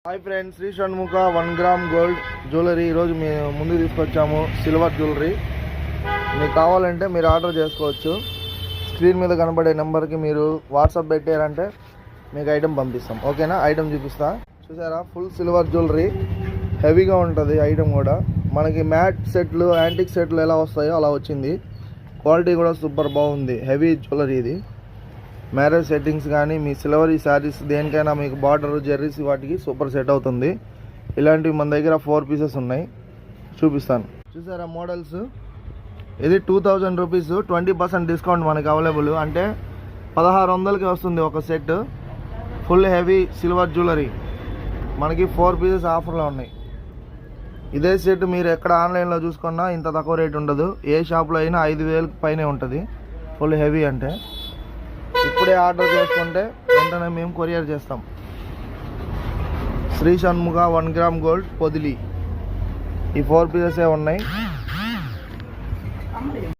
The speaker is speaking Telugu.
Hi friends, Shri Shanmukha 1 gram gold jewellery ఈరోజు మేము ముందు తీసుకొచ్చాము. సిల్వర్ జ్యువెలరీ మీకు కావాలంటే మీరు ఆర్డర్ చేసుకోవచ్చు. స్క్రీన్ మీద కనబడే నెంబర్కి మీరు వాట్సాప్ పెట్టారంటే మీకు ఐటెం పంపిస్తాం. ఓకేనా? ఐటెం చూపిస్తా. చూసారా, ఫుల్ సిల్వర్ జ్యువెలరీ, హెవీగా ఉంటుంది ఐటెం కూడా. మనకి మ్యాట్ సెట్లు, యాంటిక్ సెట్లు ఎలా వస్తాయో అలా వచ్చింది. క్వాలిటీ కూడా సూపర్ బాగుంది. హెవీ జ్యువెలరీ ఇది. మ్యారేజ్ సెట్టింగ్స్ కానీ మీ సిల్వరీ శారీస్ దేనికైనా మీకు బార్డర్ జెర్రీస్ వాటికి సూపర్ సెట్ అవుతుంది. ఇలాంటివి మన దగ్గర 4 పీసెస్ ఉన్నాయి, చూపిస్తాను. చూసారా మోడల్స్, ఇది 2000 రూపీస్, 20% డిస్కౌంట్ మనకి అవైలబుల్. అంటే 1600కి వస్తుంది ఒక set. Full heavy silver jewellery మనకి 4 పీసెస్ ఆఫర్లో ఉన్నాయి. ఇదే సెట్ మీరు ఎక్కడ ఆన్లైన్లో చూసుకున్నా ఇంత తక్కువ రేట్ ఉండదు. ఏ షాప్లో అయినా 5000 పైనే ఉంటుంది ఫుల్ హెవీ అంటే. ఇప్పుడే ఆర్డర్ చేసుకుంటే వెంటనే మేము కొరియర్ చేస్తాం. శ్రీ షణ్ముఖ 1 గ్రామ్ గోల్డ్ పొదిలి, ఈ 4 పీసెసే ఉన్నాయి.